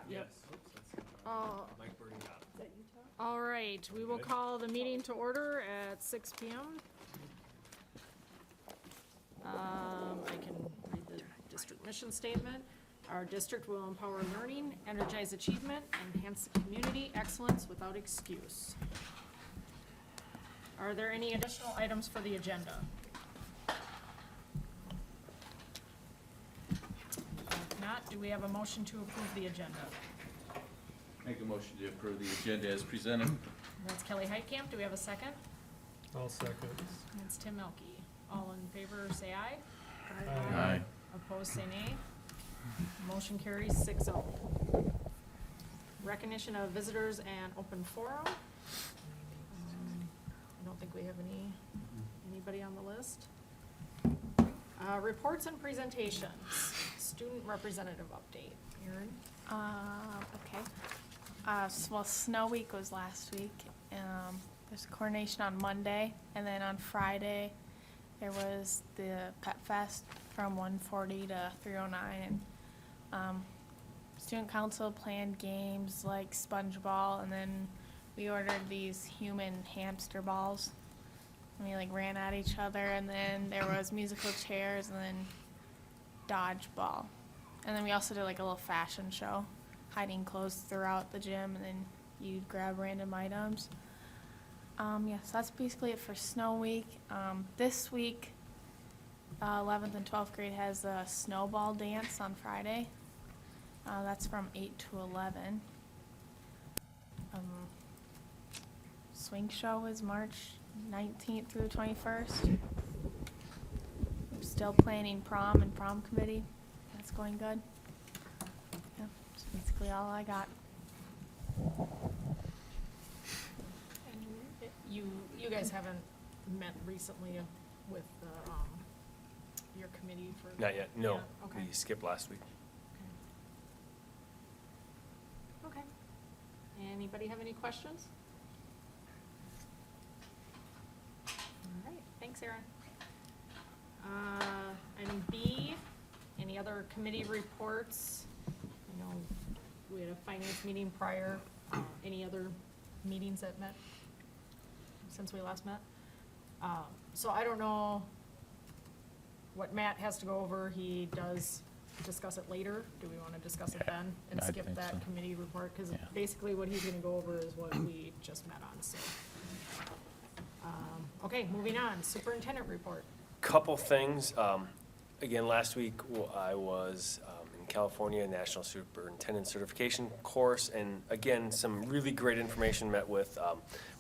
Yep. Mike Birdie got it. All right, we will call the meeting to order at 6 PM. I can read the district mission statement. Our district will empower learning, energize achievement, enhance community excellence without excuse. Are there any additional items for the agenda? If not, do we have a motion to approve the agenda? Make a motion to approve the agenda as presented. That's Kelly Heitkamp. Do we have a second? I'll second. That's Tim Melky. All in favor, say aye. Aye. Opposed, say nay. Motion carries 6-0. Recognition of visitors and open forum. I don't think we have anybody on the list. Reports and presentations. Student representative update. Erin? Okay. Well, Snow Week was last week. There's a coronation on Monday, and then on Friday, there was the Pet Fest from 1:40 to 3:09. And student council planned games like sponge ball, and then we ordered these human hamster balls. And we like ran at each other, and then there was musical chairs, and then dodgeball. And then we also did like a little fashion show, hiding clothes throughout the gym, and then you'd grab random items. Yeah, so that's basically it for Snow Week. This week, 11th and 12th grade has a snowball dance on Friday. That's from 8 to 11. Swing show is March 19th through the 21st. We're still planning prom and prom committee. That's going good. Yeah, that's basically all I got. You guys haven't met recently with your committee for? Not yet, no. Yeah, okay. We skipped last week. Okay. Anybody have any questions? All right, thanks, Erin. Item B, any other committee reports? I know we had a finance meeting prior. Any other meetings that met since we last met? So I don't know what Matt has to go over. He does discuss it later. Do we want to discuss it then and I skip think that so. committee report? Because Yeah. basically what he's going to go over is what we just met on, so. Okay, moving on, superintendent report. Couple things. Again, last week I was in California, National Superintendent Certification course, and again, some really great information. Met with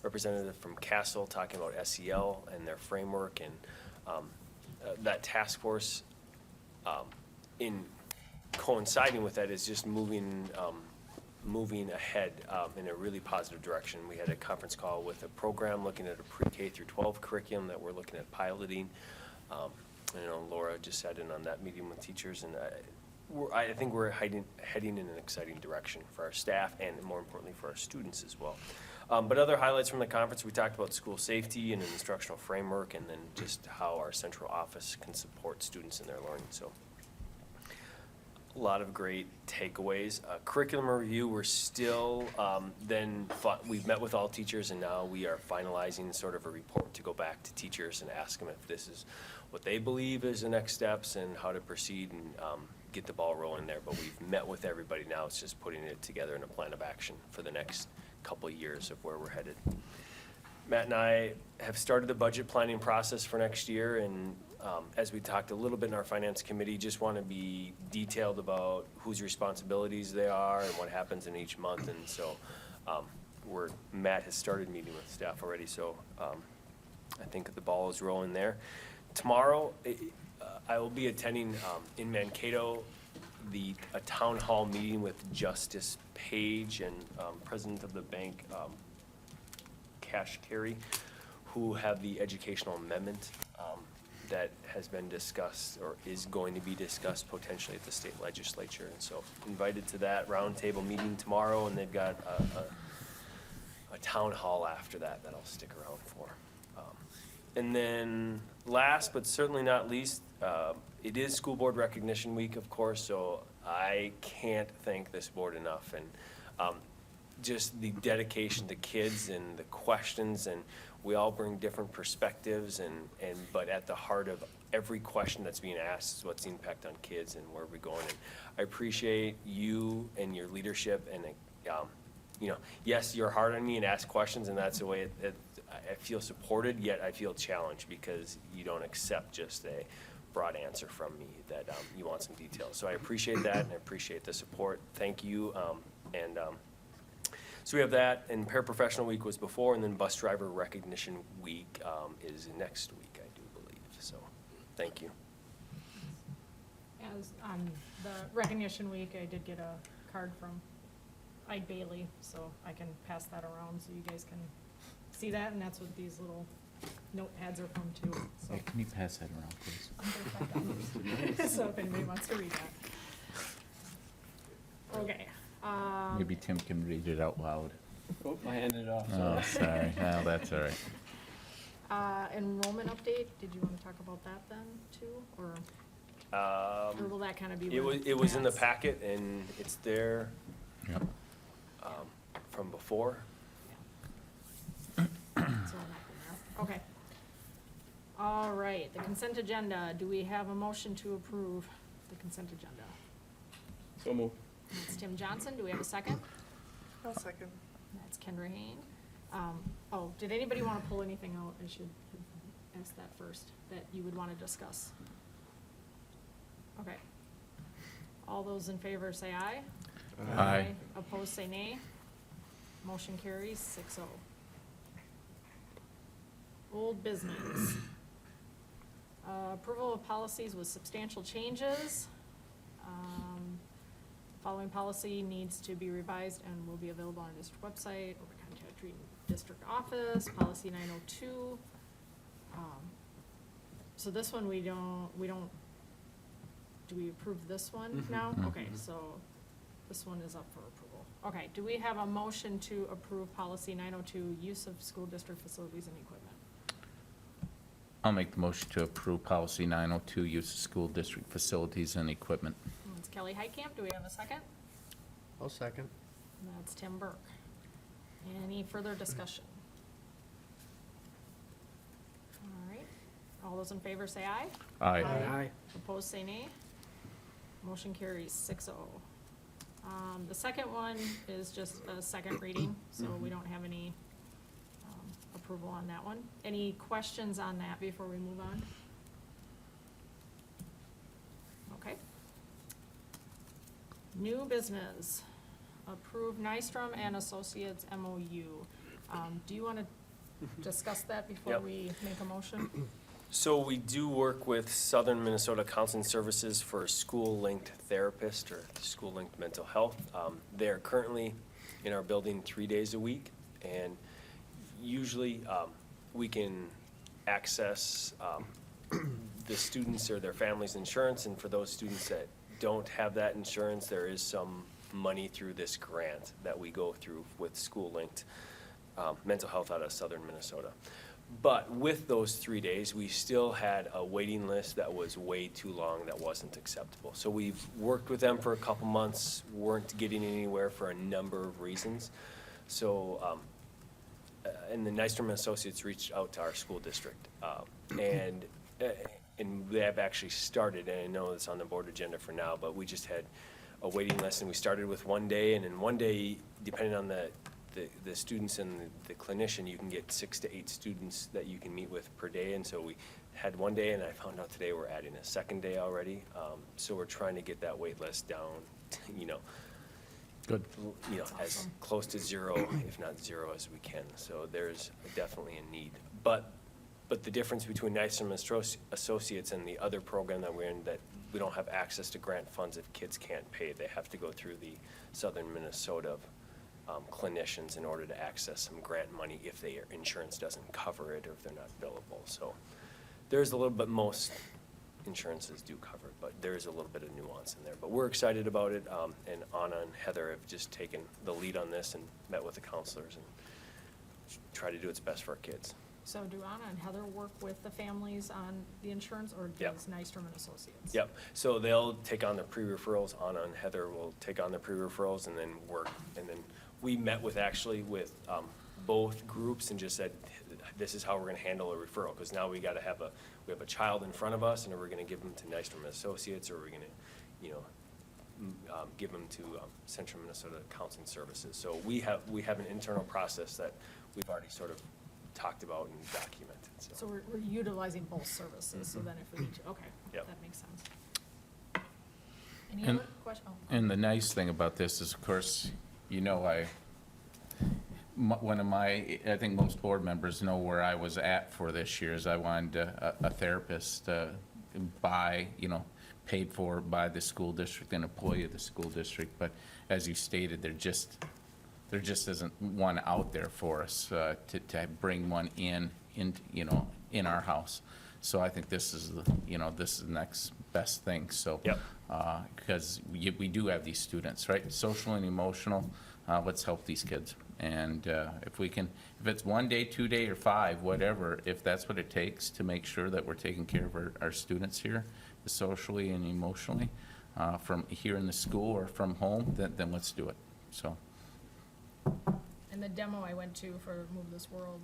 representative from Castle talking about SEL and their framework, and that task force in coinciding with that is just moving ahead in a really positive direction. We had a conference call with a program looking at a pre-K through 12 curriculum that we're looking at piloting. I know Laura just sat in on that meeting with teachers, and I think we're heading in an exciting direction for our staff and, more importantly, for our students as well. But other highlights from the conference, we talked about school safety and an instructional framework, and then just how our central office can support students in their learning. So a lot of great takeaways. Curriculum review, we're still we've met with all teachers, and now we are finalizing sort of a report to go back to teachers and ask them if this is what they believe is the next steps and how to proceed and get the ball rolling there. But we've met with everybody now. It's just putting it together in a plan of action for the next couple of years of where we're headed. Matt and I have started the budget planning process for next year, and as we talked a little bit in our finance committee, just want to be detailed about whose responsibilities they are and what happens in each month. And so Matt has started meeting with staff already, so I think the ball is rolling there. Tomorrow, I will be attending in Mankato a town hall meeting with Justice Page and president of the bank, Cash Carey, who have the educational amendment that has been discussed or is going to be discussed potentially at the state legislature. And so invited to that roundtable meeting tomorrow, and they've got a town hall after that I'll stick around for. And then last but certainly not least, it is School Board Recognition Week, of course, so I can't thank this board enough, and just the dedication to kids and the questions, and we all bring different perspectives, but at the heart of every question that's being asked is what's the impact on kids and where we're going. And I appreciate you and your leadership, and yes, you're hard on me and ask questions, and that's the way I feel supported, yet I feel challenged because you don't accept just a broad answer from me, that you want some details. So I appreciate that, and I appreciate the support. Thank you. So we have that, and Paraprofessional Week was before, and then Bus Driver Recognition Week is next week, I do believe. So thank you. As on the recognition week, I did get a card from Ide Bailey, so I can pass that around so you guys can see that, and that's what these little notepads are from too. So. Yeah, can you pass that around, please? So if anybody wants to read that. Okay. Maybe Tim can read it out loud. Oh, I handed it off. Oh, sorry. No, that's all right. Enrollment update, did you want to talk about that then too, or will that kind of be? It was in the packet, and it's there Yep. from before. So nothing there. Okay. All right, the consent agenda. Do we have a motion to approve the consent agenda? So move. That's Tim Johnson. Do we have a second? I'll second. That's Kendra Hain. Did anybody want to pull anything out? I should ask that first, that you would want to discuss. Okay. All those in favor say aye. Aye. Opposed, say nay. Motion carries 6-0. Old business. Approval of policies with substantial changes. Following policy needs to be revised and will be available on the district website or contact district office. Policy 902. So this one we don't, do we approve this one now? Mhm. Okay, so this one is up for approval. Okay, do we have a motion to approve policy 902, use of school district facilities and equipment? I'll make the motion to approve policy 902, use of school district facilities and equipment. That's Kelly Heitkamp. Do we have a second? I'll second. That's Tim Burke. Any further discussion? All right. All those in favor say aye. Aye. Opposed, say nay. Motion carries 6-0. The second one is just a second reading, so we don't have any approval on that one. Any questions on that before we move on? Okay. New business. Approve Nystrom and Associates MOU. Do you want to discuss that before Yep. we make a motion? So we do work with Southern Minnesota Counseling Services for a school-linked therapist or school-linked mental health. They're currently in our building 3 days a week, and usually we can access the students or their family's insurance, and for those students that don't have that insurance, there is some money through this grant that we go through with school-linked mental health out of Southern Minnesota. But with those 3 days, we still had a waiting list that was way too long, that wasn't acceptable. So we've worked with them for a couple months, weren't getting anywhere for a number of reasons. So, and the Nystrom Associates reached out to our school district, and they have actually started, and I know it's on the board agenda for now, but we just had a waiting list, and we started with 1 day, and in 1 day, depending on the students and the clinician, you can get 6 to 8 students that you can meet with per day, and so we had 1 day, and I found out today we're adding a second day already, so we're trying to get that wait list down, Good. as awesome. close to zero, if not zero, as we can, so there's definitely a need. But the difference between Nystrom Associates and the other program that we're in, that we don't have access to grant funds if kids can't pay. They have to go through the Southern Minnesota clinicians in order to access some grant money if their insurance doesn't cover it or if they're not billable. So there's a little bit, most insurances do cover it, but there is a little bit of nuance in there. But we're excited about it, and Anna and Heather have just taken the lead on this and met with the counselors and try to do its best for our kids. So do Anna and Heather work with the families on the insurance, or Yep. does Nystrom and Associates? Yep, so they'll take on the pre-referrals, Anna and Heather will take on the pre-referrals and then work. And then we met with, actually, with both groups and just said, this is how we're gonna handle a referral. Because now we have a child in front of us, and are we gonna give them to Nystrom and Associates, or are we gonna, you know, give them to Central Minnesota Counseling Services. So we have an internal process that we've already sort of talked about and documented, So we're utilizing both services, so then if we need to, okay, Yep. that makes sense. Any And- other question? Oh, And the nice thing about this is, of course, you know, one of my, I think most board members know where I was at for this year, is I wanted a therapist paid for by the school district, an employee of the school district. But as you stated, there just isn't one out there for us to bring one in our house. So I think this is the next best thing, so. Yep. Because we do have these students, right? Social and emotional, let's help these kids. And if it's 1 day, 2 day, or 5, whatever, if that's what it takes to make sure that we're taking care of our students here, socially and emotionally, from here in the school or from home, then let's do it, so. And the demo I went to for Move This World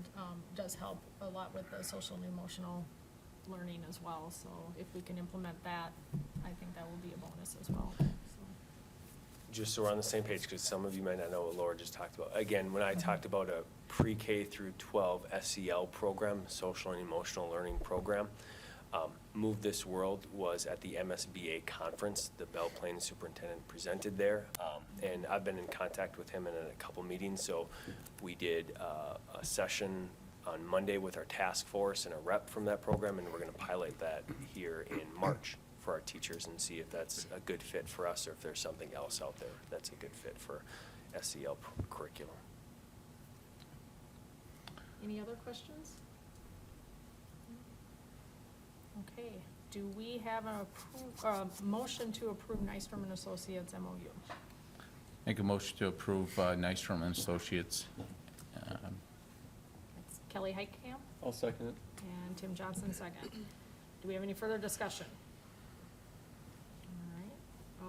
does help a lot with the social and emotional learning as well. So if we can implement that, I think that will be a bonus as well. So, just so we're on the same page, because some of you might not know what Laura just talked about. Again, when I talked about a pre-K through 12 SEL program, social and emotional learning program, Move This World was at the MSBA conference. The Belle Plaine superintendent presented there, and I've been in contact with him in a couple meetings. So we did a session on Monday with our task force and a rep from that program, and we're going to pilot that here in March for our teachers and see if that's a good fit for us, or if there's something else out there that's a good fit for SEL curriculum. any other questions? Okay, do we have a motion to approve Nystrom and Associates MOU? Make a motion to approve Nystrom and Associates. It's Kelly Heitkamp I'll second it. and Tim Johnson second. Do we have any further discussion? All right,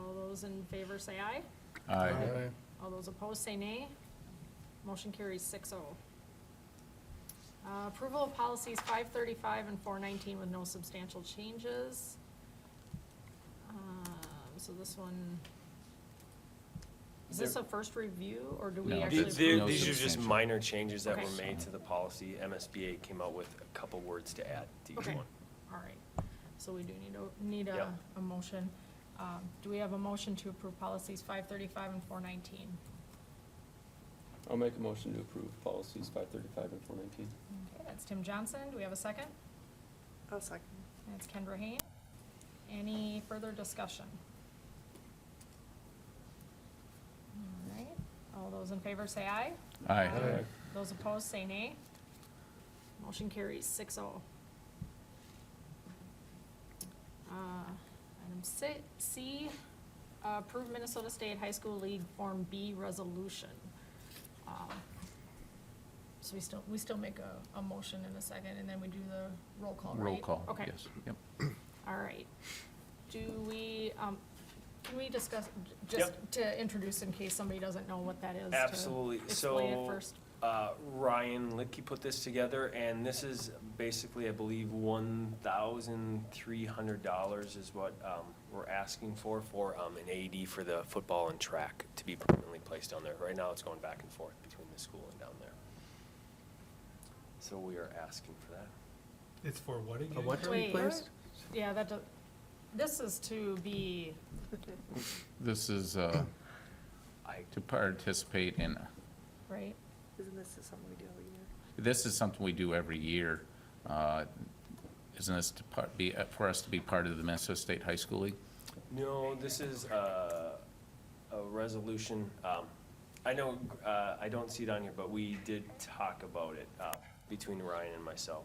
all those in favor say aye. Aye. All those opposed say nay. Motion carries 6-0. Approval of policies 535 and 419 with no substantial changes. So this one, is this a first review, or do we No. actually? These approve? No these are just substantial. minor changes that were Okay. made to the policy. MSBA came out with a couple words to add to each Okay. one. All right, so we do need Yep. a motion. Do we have a motion to approve policies 535 and 419? I'll make a motion to approve policies 535 and 419. Okay, that's Tim Johnson. Do we have a second? I'll second. That's Kendra Haynes. Any further discussion? All right, all those in favor say aye. Aye. Aye. Those opposed say nay. Motion carries 6-0. Item C, approve Minnesota State High School League Form B resolution. So we still make a motion in a second, and then we do the roll call, right? Roll call, Okay. yes. Yep. All right. Do we, can we discuss, just to introduce in case somebody doesn't know what that is? to Absolutely. Explain it So, first. Ryan Litke put this together, and this is basically, I believe, $1,300 is what we're asking for an AED for the football and track to be permanently placed down there. Right now, it's going back and forth between the school and down there. So we are asking for that. It's for what again? A what to Wait. replace? Yeah, this is to be, This is to participate in, right? Isn't this something we do every year? this is something we do every year. Isn't this for us to be part of the Minnesota State High School League? No, this is a resolution. I know, I don't see it on here, but we did talk about it between Ryan and myself.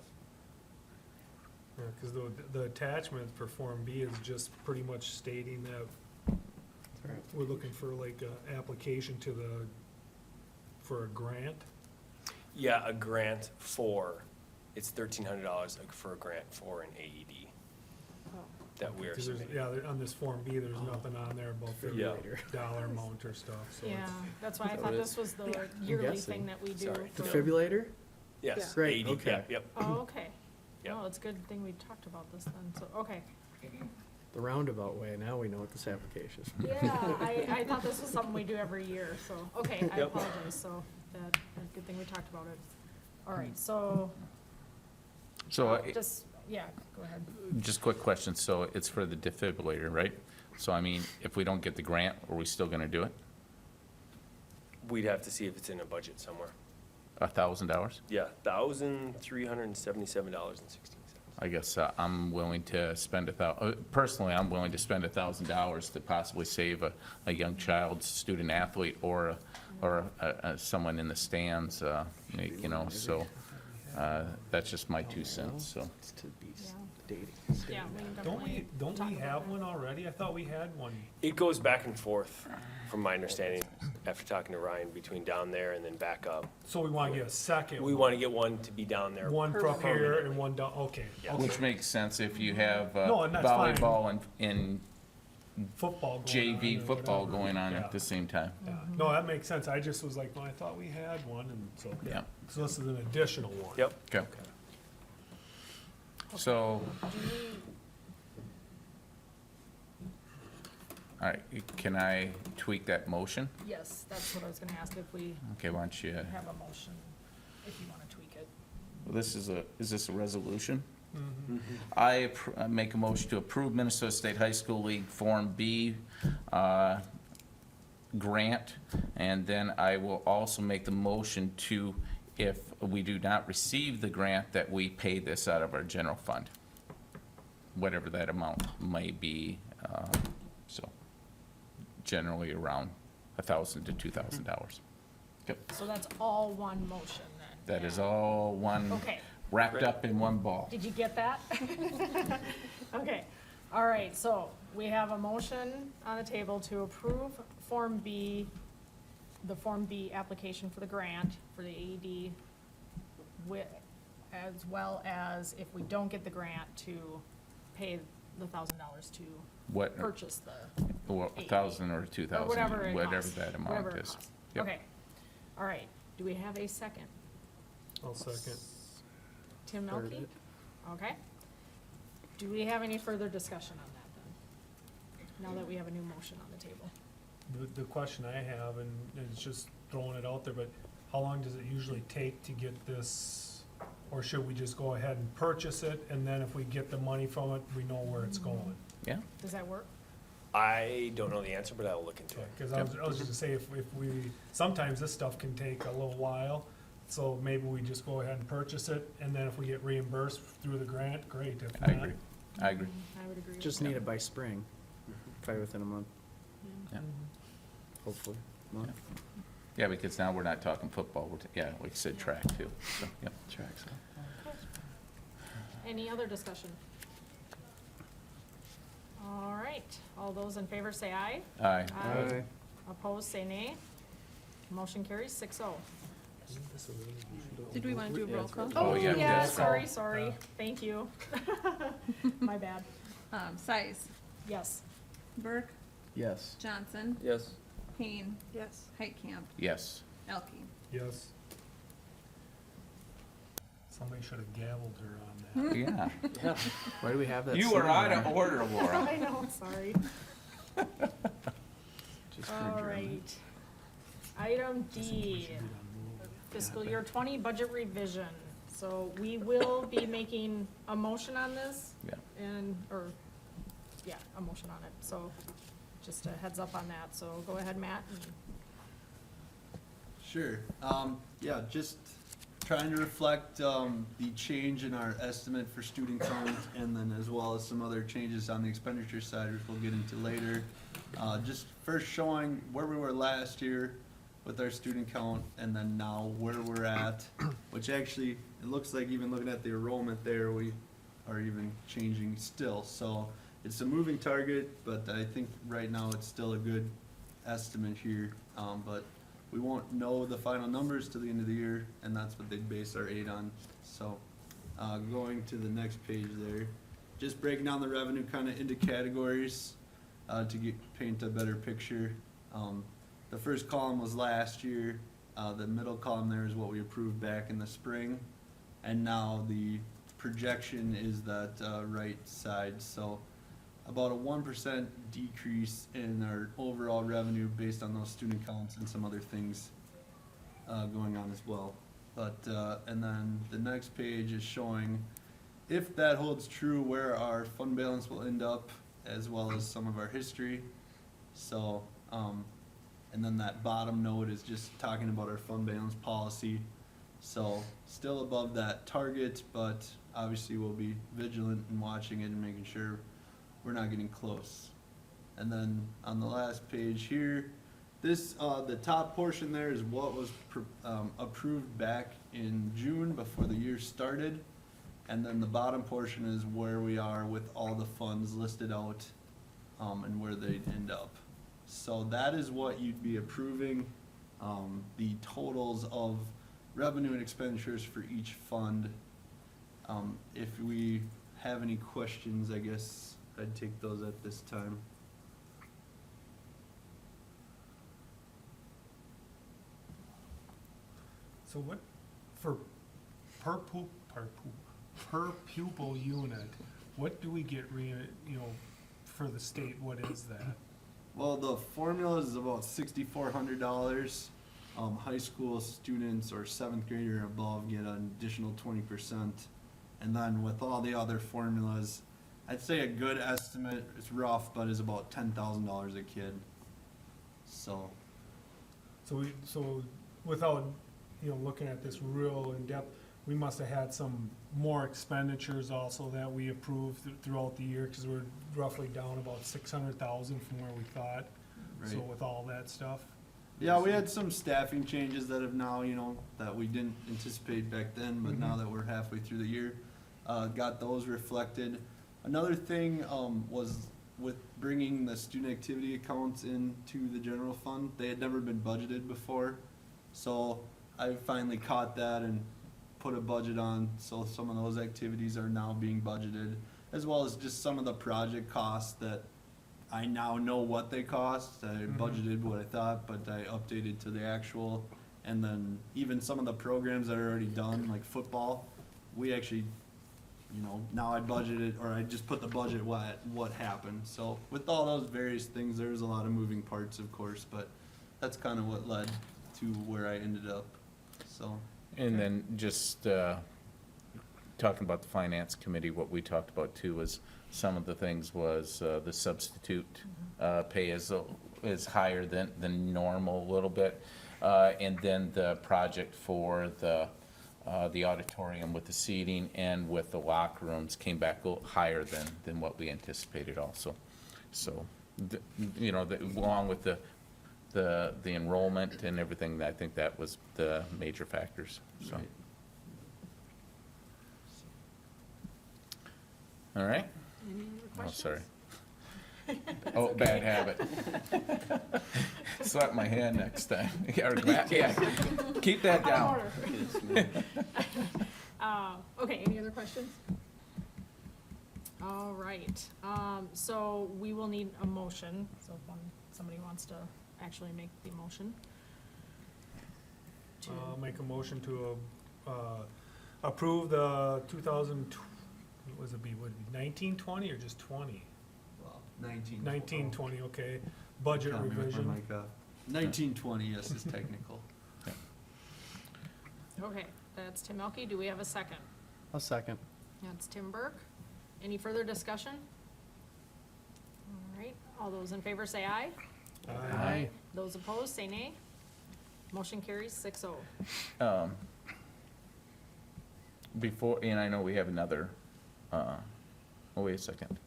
Yeah, because the attachment for Form B is just pretty much stating that we're looking for like a application for a grant. Yeah, a grant for it's $1,300 for a grant for an AED Oh. that we are Because there's, submitting. yeah, on this Form B, there's nothing on there about the Yeah. dollar amount or stuff, so Yeah, it's. that's why I Is that thought what this was the yearly guessing. thing that we do. Sorry. for- Defibrillator? Yes, Great, AED, okay. yep. Oh, okay. Yep. Oh, it's a good thing we talked about this then, so, okay. The roundabout way, now we know what this application is. Yeah, I thought this was something we do every year, so, okay, I Yep. apologize, so that, good thing we talked about it. All right, so, So, just, yeah, go ahead. just quick question, so it's for the defibrillator, right? So I mean, if we don't get the grant, are we still gonna do it? We'd have to see if it's in a budget somewhere. $1,000? Yeah, $1,377.16. I guess I'm willing to spend personally, I'm willing to spend $1,000 to possibly save a young child, student athlete, or someone in the stands, so, that's just my 2 cents, so. It's to be Yeah. dating. Yeah, we can Don't definitely don't talk we about have that. one already? I thought we had one. It goes back and forth, from my understanding, after talking to Ryan, between down there and then back up. So we wanna get a second We one. want to get one to be down there. One from here permanently. and one down, okay. Yeah. Okay. Which makes sense if you have No, and that's fine. volleyball and Football going on. JV or football whatever. going on Yeah. at the same time. Yeah. No, that makes sense. I just was like, no, I thought we had one, and so. Yeah. So this is an additional one. Yep. Okay. So, all right, can I tweak that motion? Yes, that's what I was gonna ask, if we Okay, why don't you, have a motion, if you wanna tweak it. is this a resolution? Mhm. I make a motion to approve Minnesota State High School League Form B grant, and then I will also make the motion to, if we do not receive the grant, that we pay this out of our general fund, whatever that amount may be, so generally around $1,000 to $2,000. So that's all one motion then? That is Yeah. all one, Okay, wrapped up in one ball. did you get that? Okay, all right, so we have a motion on the table to approve Form B, the Form B application for the grant for the AED, as well as if we don't get the grant, to pay the $1,000 to What, purchase the, or 1,000 or 2,000, or whatever it whatever costs. that Whatever amount it is. costs. Yep. Okay, all right, do we have a second? I'll second. Tim Third Melky? it. Okay. Do we have any further discussion on that then? Now that we have a new motion on the table. The question I have, and it's just throwing it out there, but how long does it usually take to get this? Or should we just go ahead and purchase it, and then if we get the money from it, we know where it's going? Yeah, Does that work? I don't know the answer, but I will look into it. Because I was just gonna say, if we, sometimes this stuff can take a little while, so maybe we just go ahead and purchase it, and then if we get reimbursed through the grant, great. If I not, agree. I agree. I would agree with Just that. need it by spring, probably within a month, Yeah. hopefully. Month. Yeah, because now we're not talking football, yeah, like you said, track too, so, yep. Tracks. Any other discussion? All right, all those in favor say aye. Aye. Aye. Opposed, say nay. Motion carries 6-0. Did we want to do a roll call? Oh, yeah, Yeah, yes. sorry, thank you. My bad. Size, Yes. Burke, Yes. Johnson, Yes. Payne, Yes. Heitkamp, Yes. Elke. Yes. Somebody should have gavelled her on that. Yeah. Yeah. Why do we have that? You sitting are out there? of order, Laura. I know, sorry. Just for All German. right. Item D, fiscal year 20 budget revision. So we will be making a motion on this Yeah. and, or, yeah, a motion on it. So just a heads up on that. So go ahead, Matt. Sure. Yeah, just trying to reflect, the change in our estimate for student count, and then as well as some other changes on the expenditure side, which we'll get into later. Just first showing where we were last year with our student count, and then now where we're at, which actually, it looks like even looking at the enrollment there, we are even changing still. So it's a moving target, but I think right now it's still a good estimate here. But we won't know the final numbers till the end of the year, and that's what they base our aid on. So going to the next page there, just breaking down the revenue kind of into categories to paint a better picture. The first column was last year. The middle column there is what we approved back in the spring. And now the projection is that right side. So about a 1% decrease in our overall revenue based on those student counts and some other things going on as well. But, and then the next page is showing if that holds true, where our fund balance will end up, as well as some of our history. So, and then that bottom note is just talking about our fund balance policy. So still above that target, but obviously we'll be vigilant in watching it and making sure we're not getting close. And then on the last page here, this, the top portion there is what was approved back in June before the year started. And then the bottom portion is where we are with all the funds listed out and where they'd end up. So that is what you'd be approving, the totals of revenue and expenditures for each fund. If we have any questions, I guess I'd take those at this time. So what, for per pupil unit, what do we get for the state, what is that? Well, the formula is about $6,400. High school students or seventh grader or above get an additional 20%. And then with all the other formulas, I'd say a good estimate, it's rough, but is about $10,000 a kid. So, So without, looking at this real in depth, we must have had some more expenditures also that we approved throughout the year, because we're roughly down about 600,000 from where we thought. So Right. with all that stuff. yeah, we had some staffing changes that have now, that we didn't anticipate back then, but now that we're halfway through the year, got those reflected. Another thing was with bringing the student activity accounts into the general fund. They had never been budgeted before, so I finally caught that and put a budget on, so some of those activities are now being budgeted, as well as just some of the project costs that I now know what they cost. I budgeted what I thought, but I updated to the actual. And then even some of the programs that are already done, like football, we actually, now I budgeted, or I just put the budget what happened. So with all those various things, there's a lot of moving parts, of course, but that's kind of what led to where I ended up, so. And then just talking about the finance committee, what we talked about too was some of the things was the substitute pay is higher than normal a little bit. And then the project for the auditorium with the seating and with the locker rooms came back a little higher than what we anticipated also. So, along with the enrollment and everything, I think that was the major factors, so. Right. Okay. All right? Any other Oh, questions? sorry. Oh, bad habit. Slap my hand next time. Yeah, keep that Out down. of order. Okay, any other questions? All right, so we will need a motion, so if somebody wants to actually make the motion. I'll make a motion to approve the 2000, what was it be, would it be 1920 or just 20? Well, 19. 1920, okay, budget Got me with my revision. mic off. 1920, yes, is technical. Okay, that's Tim Elke, do we have a second? I'll second. That's Tim Burke. Any further discussion? All right, all those in favor say aye. Aye. Those opposed, say nay. Motion carries 6-0. Before, and I know we have another, oh, wait a second.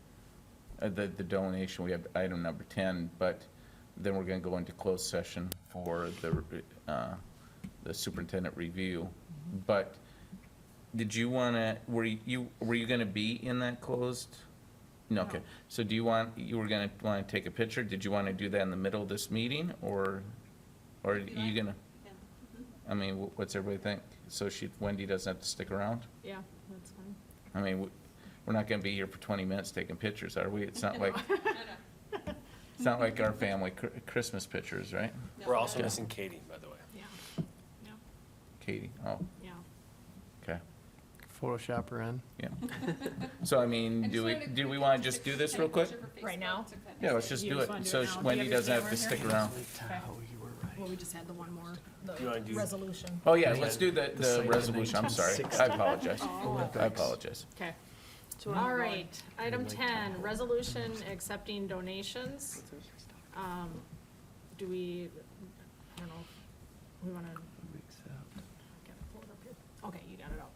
The donation, we have item number 10, but then we're gonna go into closed session for the superintendent review. But did you wanna, were you gonna be in that closed? No, okay. No. So you were gonna wanna take a picture? Did you wanna do that in the middle of this meeting, or are you gonna? I mean, what's everybody think? So Wendy doesn't have to stick around? Yeah, that's fine. I mean, we're not gonna be here for 20 minutes taking pictures, are we? It's not like, it's not like our family Christmas pictures, right? We're also missing Katie, by the way. Yeah, yeah, Katie, oh, yeah. okay, Photoshop her in. yeah. So I mean, do we wanna just do this real quick? Right now? Yeah, let's just You do just it, wanna do so it now? Do you Wendy have your doesn't have to camera stick here? around. Okay. Oh, you were right. Well, we just had the one more, You wanna the do- resolution. Oh, yeah, let's do the site resolution, I'm sorry, I apologize. Oh. I apologize. Okay. All right, item 10, resolution accepting donations. Do we, I don't know, we want to, pull it up here. Okay, you got it out.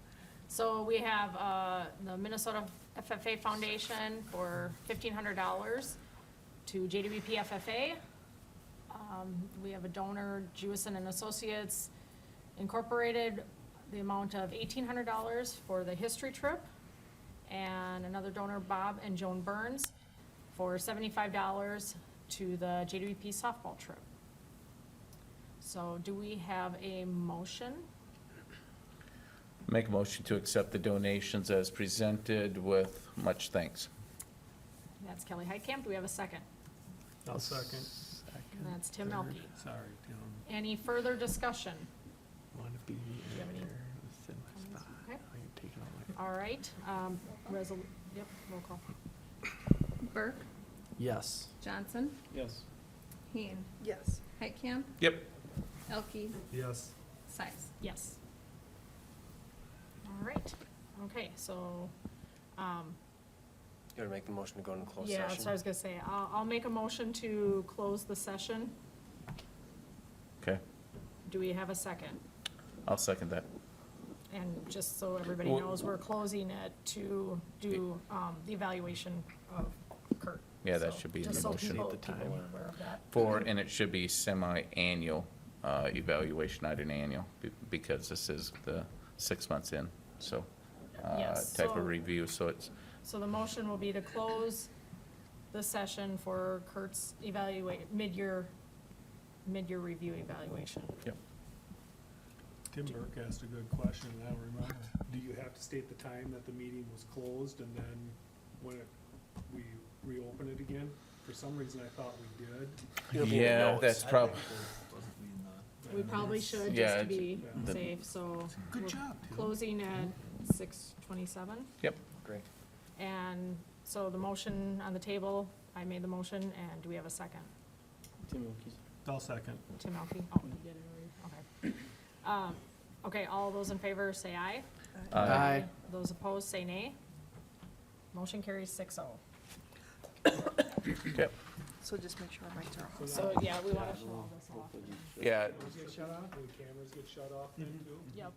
So we have the Minnesota FFA Foundation for $1,500 to JWP FFA. We have a donor, Jewison and Associates Incorporated, the amount of $1,800 for the history trip. And another donor, Bob and Joan Burns, for $75 to the JWP softball trip. So do we have a motion? Make a motion to accept the donations as presented with much thanks. That's Kelly Heitkamp. Do we have a second? I'll second. And that's Tim Elke. Sorry, Tim. Any further discussion? Want to be you have any there, sit in my spot. Okay. Now you're taking all my- All right, yep, roll call. Burke, Yes. Johnson, Yes. Heen, Yes. Heitkamp, Yep. Elke, Yes. Size. Yes. All right, okay, so, You wanna make the motion to go into closed yeah, session? so I was gonna say, I'll make a motion to close the session. Okay, Do we have a second? I'll second that. And just so everybody Well- knows, we're closing it to do, the evaluation of Kurt. Yeah, that So, should be in just the so motion. people- At the time. people are aware of that. And it should be semi-annual evaluation, not an annual, because this is the 6 months in, so, Yes, type so- of review, so it's, So the motion will be to close the session for Kurt's mid-year review evaluation. yep. Tim Burke asked a good question, and I don't remember. Do you have to state the time that the meeting was closed and then we reopen it again? For some reason, I thought we did. It'll be in the Yeah, notes. that's probably, We probably should, Yeah, just to be the- safe, so. Good we're job, Tim. Closing at 6:27. yep. Great. And so the motion on the table, I made the motion, and do we have a second? Tim Wilkie. I'll second. Tim Elke? Oh, you did it already, okay. Okay, all those in favor say aye. Aye. Those opposed say nay. Motion carries 6-0. Yep. So just make sure our mics are off. So, yeah, we want to show all this off. Yeah, Cameras get shut off? Do cameras get shut off then too? Yep.